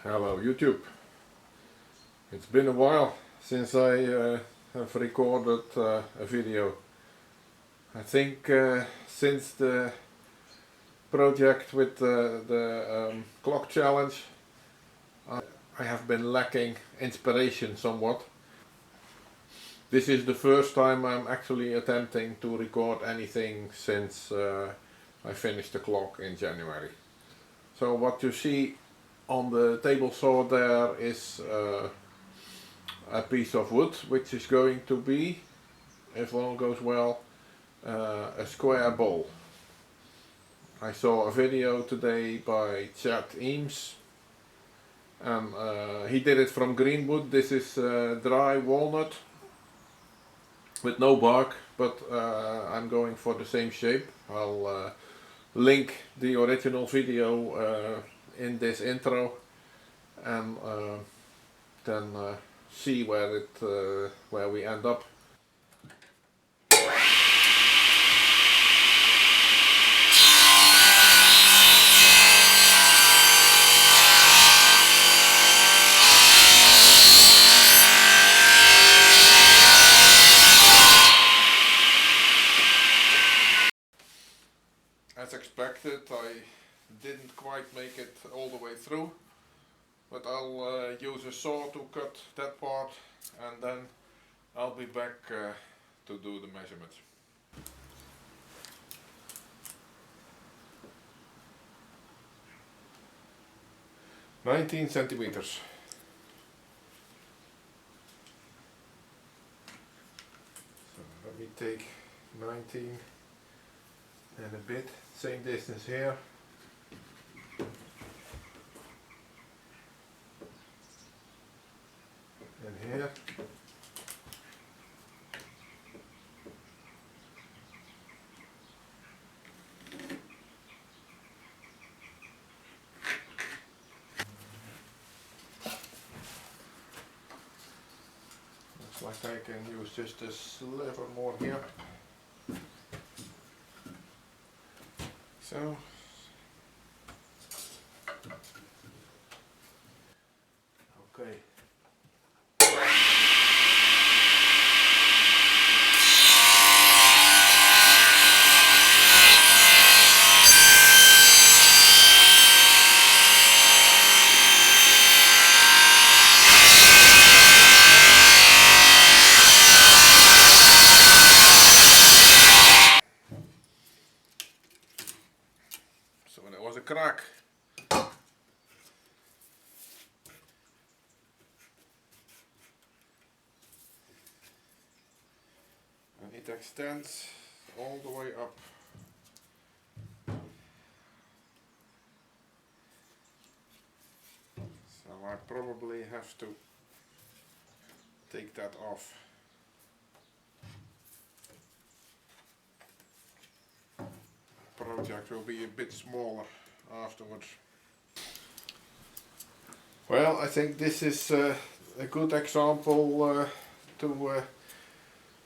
Hello YouTube. It's been a while since I have recorded a video. I think since the project with the clock challenge I have been lacking inspiration somewhat. This is the first time I'm actually attempting to record anything since I finished the clock in January. So what you see on the table saw there is a piece of wood which is going to be, if all goes well, a square bowl. I saw a video today by Chad Eames and he did it from green wood. This is dry walnut with no bark, but I'm going for the same shape. I'll link the original video in this intro and then see where we end up. As expected, I didn't quite make it all the way through, but I'll use a saw to cut that part and then I'll be back to do the measurements. 19 centimeters. So let me take 19 and a bit, same distance here. And here. Looks like I can use just a sliver more here. So. Okay. So that was a crack. And it extends all the way up. So I probably have to take that off. The project will be a bit smaller afterwards. Well, I think this is a good example to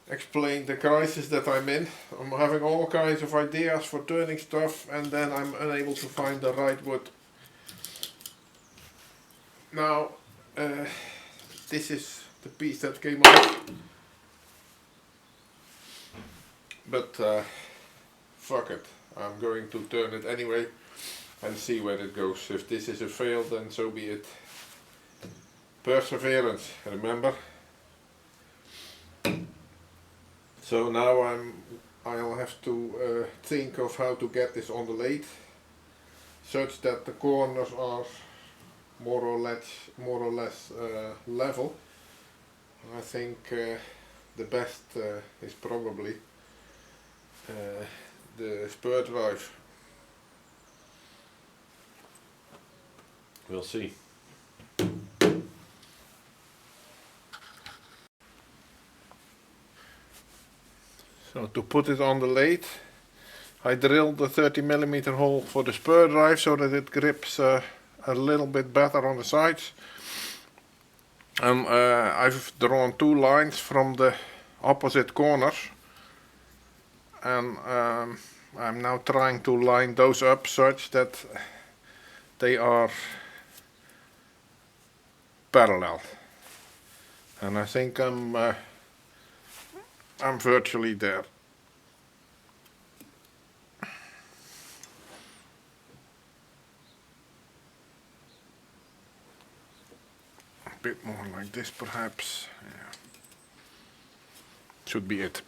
explain the crisis that I'm in. I'm having all kinds of ideas for turning stuff and then I'm unable to find the right wood. Now, this is the piece that came off, but fuck it, I'm going to turn it anyway and see where it goes. If this is a fail, then so be it. Perseverance, remember? So now I'll have to think of how to get this on the lathe such that the corners are more or less level. I think the best is probably the spur drive. We'll see. So to put it on the lathe, I drilled the 30mm hole for the spur drive so that it grips a little bit better on the sides. And I've drawn two lines from the opposite corners, and I'm now trying to line those up such that they are parallel, and I think I'm virtually there. A bit more like this perhaps. Yeah. Should be it.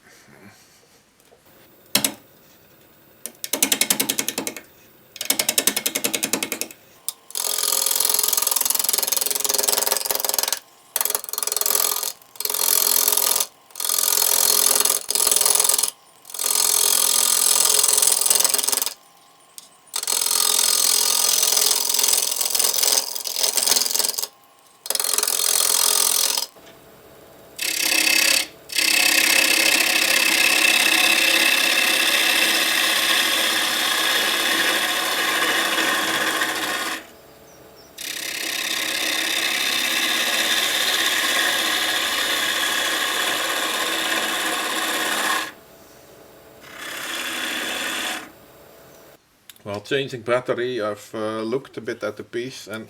While changing battery, I've looked a bit at the piece and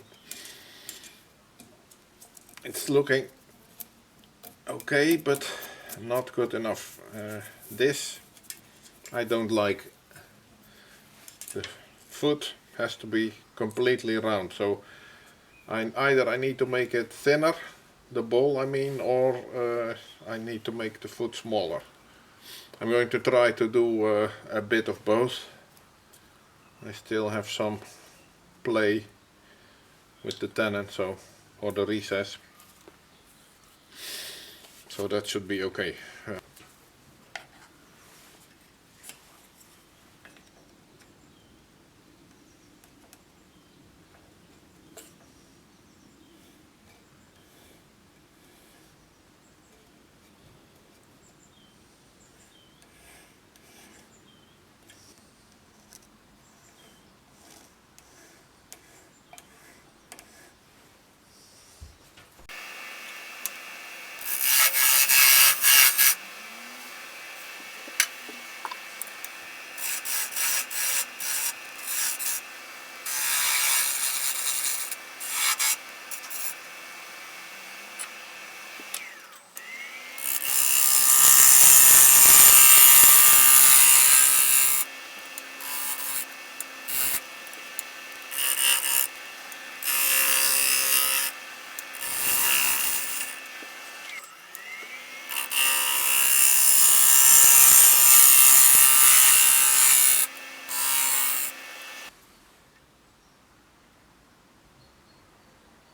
it's looking okay, but not good enough. This I don't like. The foot has to be completely round, so either I need to make it thinner, the ball I mean, or I need to make the foot smaller. I'm going to try to do a bit of both. I still have some play with the tenon, or the recess, so that should be okay.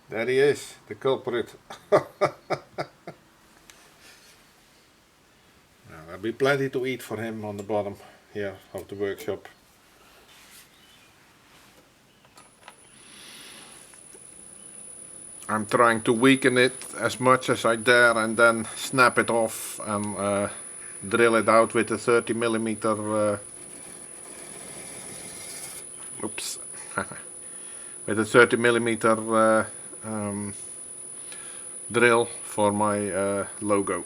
There he is, the culprit. There'll be plenty to eat for him on the bottom here of the workshop. I'm trying to weaken it as much as I dare and then snap it off and drill it out with a 30mm oops with a 30mm drill for my logo.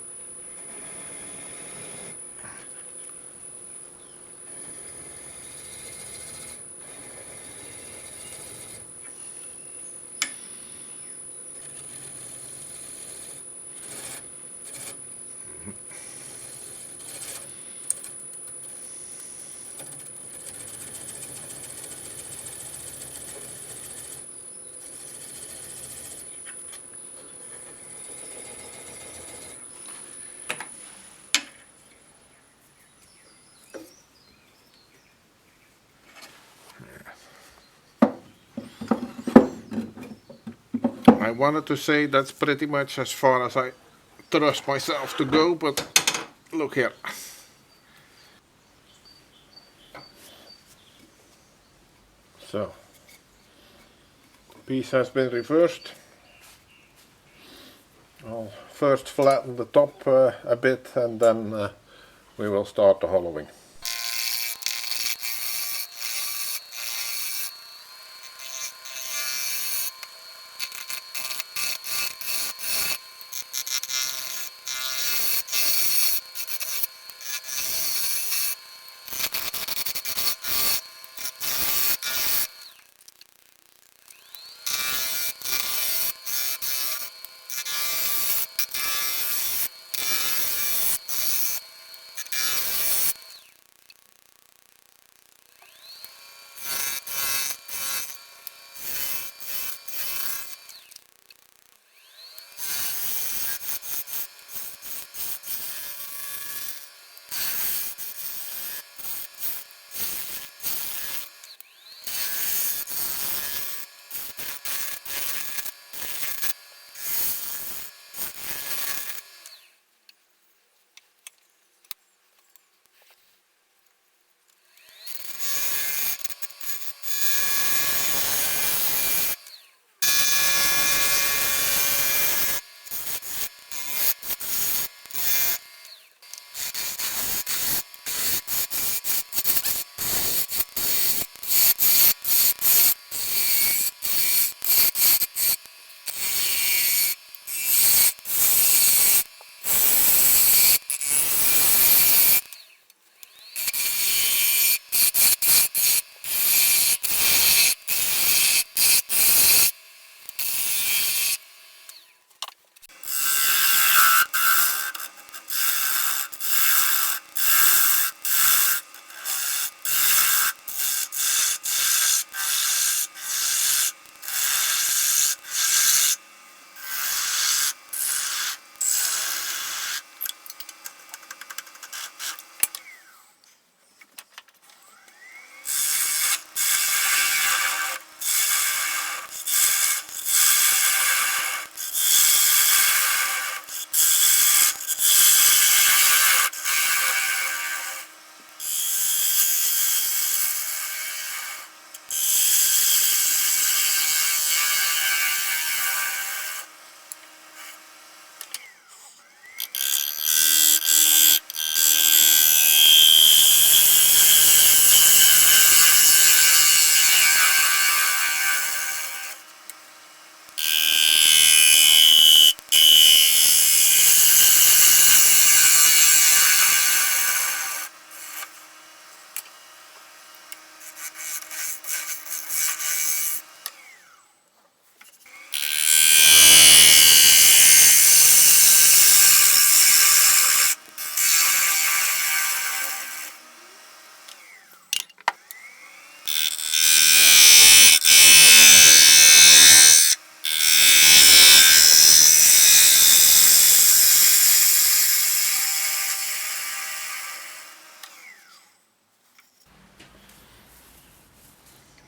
I wanted to say that's pretty much as far as I trust myself to go, but look here. So, the piece has been reversed. I'll first flatten the top a bit and then we will start the hollowing.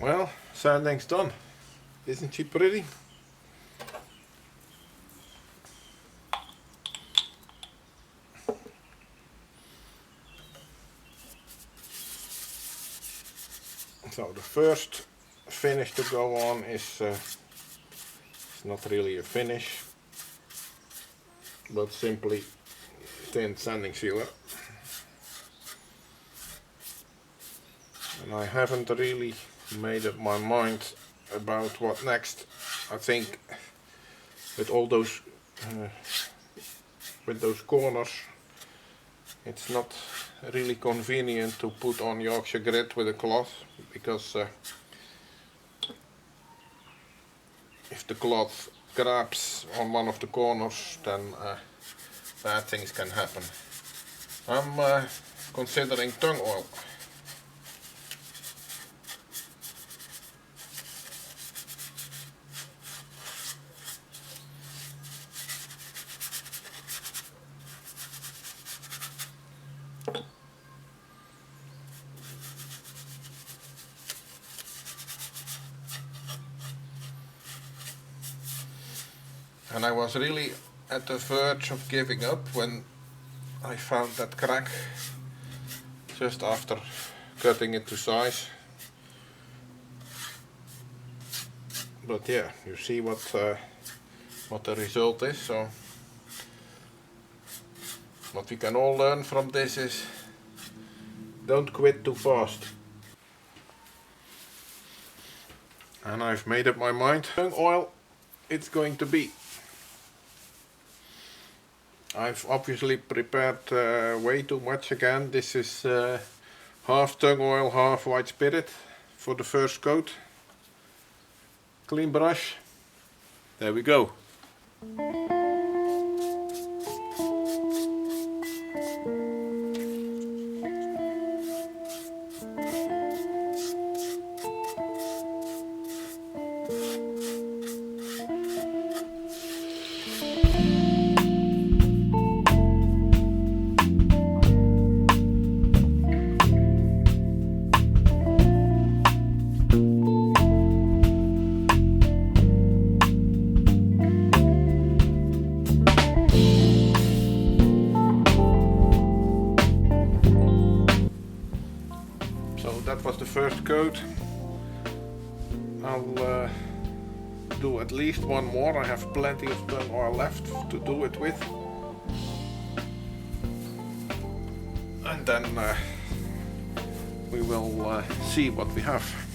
Well, sanding's done. Isn't she pretty? So the first finish to go on is it's not really a finish, but simply thin sanding sealer. And I haven't really made up my mind about what next. I think with all those corners, it's not really convenient to put on Yorkshire grit with a cloth, because if the cloth grabs on one of the corners, then bad things can happen. I'm considering tung oil. And I was really at the verge of giving up when I found that crack just after cutting it to size. But yeah, you see what the result is. So what we can all learn from this is, don't quit too fast. And I've made up my mind. Tung oil it's going to be. I've obviously prepared way too much again. This is half tung oil, half white spirit for the first coat. Clean brush. There we go. That was the first coat. I'll do at least one more. I have plenty of tung oil left to do it with. And then we will see what we have.